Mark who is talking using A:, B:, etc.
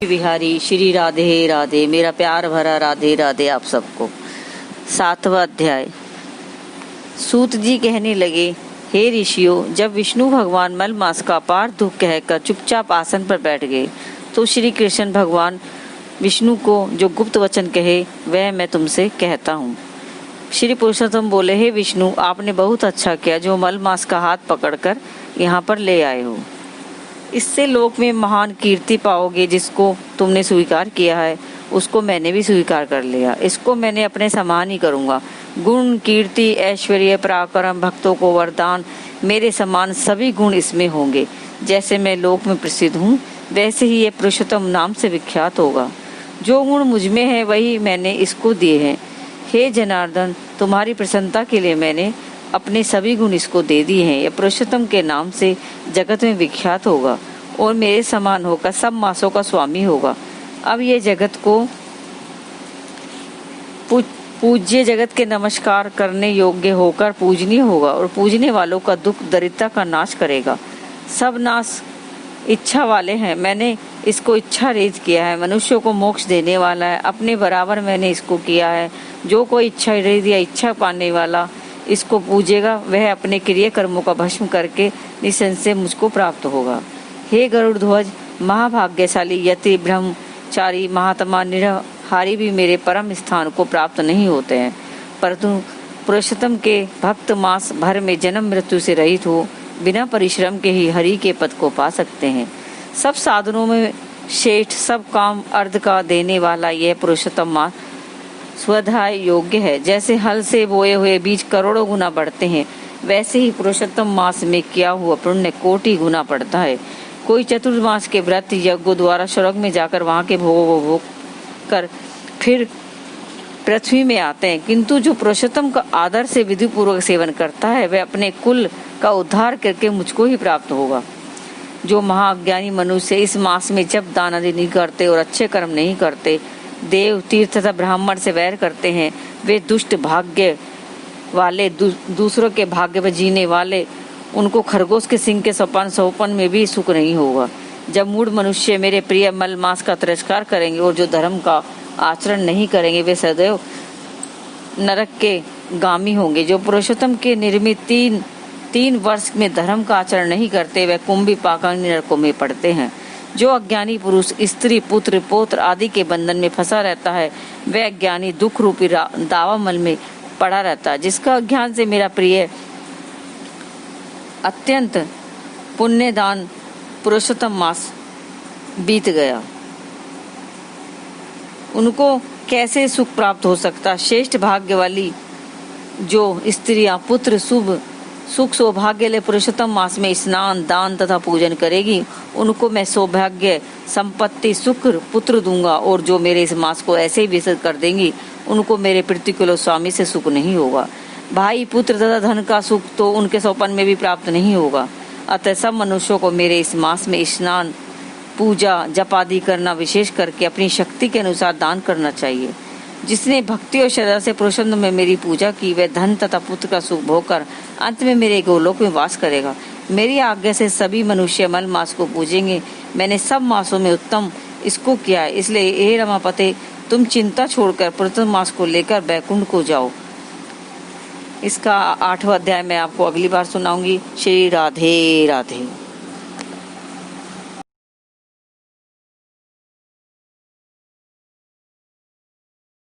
A: बिहारी श्री राधे राधे। मेरा प्यार भरा राधे राधे आप सबको। 7वां अध्याय। सूत जी कहने लगे, हे ऋषियों, जब विष्णु भगवान मलमास का अपार दुख कहकर चुपचाप आसन पर बैठ गए तो श्री कृष्ण भगवान विष्णु को जो गुप्त वचन कहे वह मैं तुमसे कहता हूँ। श्री पुरुषोत्तम बोले, हे विष्णु, आपने बहुत अच्छा किया जो मलमास का हाथ पकड़कर यहाँ पर ले आए हो। इससे लोक में महान कीर्ति पाओगे। जिसको तुमने स्वीकार किया है उसको मैंने भी स्वीकार कर लिया। इसको मैंने अपने समान ही करूंगा। गुण, कीर्ति, ऐश्वर्य, पराक्रम, भक्तों को वरदान, मेरे समान सभी गुण इसमें होंगे। जैसे मैं लोक में प्रसिद्ध हूँ वैसे ही ये पुरुषोत्तम नाम से विख्यात होगा। जो गुण मुझ में है वही मैंने इसको दिए हैं। हे जनार्दन, तुम्हारी प्रसन्नता के लिए मैंने अपने सभी गुण इसको दे दिए हैं। यह पुरुषोत्तम के नाम से जगत में विख्यात होगा और मेरे समान होकर सब मासों का स्वामी होगा। अब ये जगत को पूज्य, जगत के नमस्कार करने योग्य होकर पूजनीय होगा और पूजने वालों का दुख दरिद्रता का नाश करेगा। सब नाश इच्छा वाले हैं, मैंने इसको इच्छा रहित किया है। मनुष्यों को मोक्ष देने वाला है, अपने बराबर मैंने इसको किया है। जो कोई इच्छा रहित या इच्छा पाने वाला इसको पूजेगा वह अपने क्रिया कर्मों का भस्म करके निसंशय मुझको प्राप्त होगा। हे गरुड़ ध्वज, महाभाग्यशाली यति, ब्रह्मचारी, महात्मा, निरहारी भी मेरे परम स्थान को प्राप्त नहीं होते हैं, परंतु पुरुषोत्तम के भक्त मास भर में जन्म मृत्यु से रहित हो बिना परिश्रम के ही हरि के पद को पा सकते हैं। सब साधनों में श्रेष्ठ, सब काम अर्ध का देने वाला यह पुरुषोत्तम मास स्वधाय योग्य है। जैसे हल से बोए हुए बीज करोड़ों गुना बढ़ते हैं वैसे ही पुरुषोत्तम मास में किया हुआ पुण्य कोटि गुना बढ़ता है। कोई चतुर्मास के व्रत यज्ञों द्वारा स्वर्ग में जाकर वहां के भोगों को भोग कर फिर पृथ्वी में आते हैं, किंतु जो पुरुषोत्तम का आदर से विधि पूर्वक सेवन करता है वह अपने कुल का उद्धार करके मुझको ही प्राप्त होगा। जो महाअज्ञानी मनुष्य इस मास में जब दान आदि नहीं करते और अच्छे कर्म नहीं करते, देव, तीर्थ तथा ब्राह्मण से वैर करते हैं, वे दुष्ट भाग्य वाले, दूसरों के भाग्य पर जीने वाले, उनको खरगोश के सिंह के सोपन में भी सुख नहीं होगा। जब मूढ़ मनुष्य मेरे प्रिय मलमास का तिरस्कार करेंगे और जो धर्म का आचरण नहीं करेंगे वे सदैव नरक के गामी होंगे। जो पुरुषोत्तम के निर्मित तीन वर्ष में धर्म का आचरण नहीं करते वे कुंभी पाकाग्नि नरकों में पड़ते हैं। जो अज्ञानी पुरुष स्त्री, पुत्र, पौत्र आदि के बंधन में फंसा रहता है वह अज्ञानी दुख रूपी दावामल में पड़ा रहता है। जिसका अज्ञान से मेरा प्रिय अत्यंत पुण्यदान पुरुषोत्तम मास बीत गया, उनको कैसे सुख प्राप्त हो सकता। श्रेष्ठ भाग्य वाली जो स्त्रियां पुत्र, सुख सौभाग्य ले पुरुषोत्तम मास में स्नान, दान तथा पूजन करेगी उनको मैं सौभाग्य, संपत्ति, सुख, पुत्र दूंगा। और जो मेरे इस मास को ऐसे ही विसर्जित कर देंगी उनको मेरे प्रतिकूल स्वामी से सुख नहीं होगा। भाई, पुत्र तथा धन का सुख तो उनके सोपन में भी प्राप्त नहीं होगा। अतः सब मनुष्यों को मेरे इस मास में स्नान, पूजा, जप आदि करना, विशेष करके अपनी शक्ति के अनुसार दान करना चाहिए। जिसने भक्ति और श्रद्धा से पुरुषोत्तम में मेरी पूजा की वह धन तथा पुत्र का सुख भोगकर अंत में मेरे गोलोक में वास करेगा। मेरी आज्ञा से सभी मनुष्य मल मास को पूजेंगे। मैंने सब मासों में उत्तम इसको किया है, इसलिए हे रमापते, तुम चिंता छोड़कर पुरुषोत्तम मास को लेकर बैकुंठ को जाओ। इसका 8वां अध्याय मैं आपको अगली बार सुनाऊंगी। श्री राधे राधे।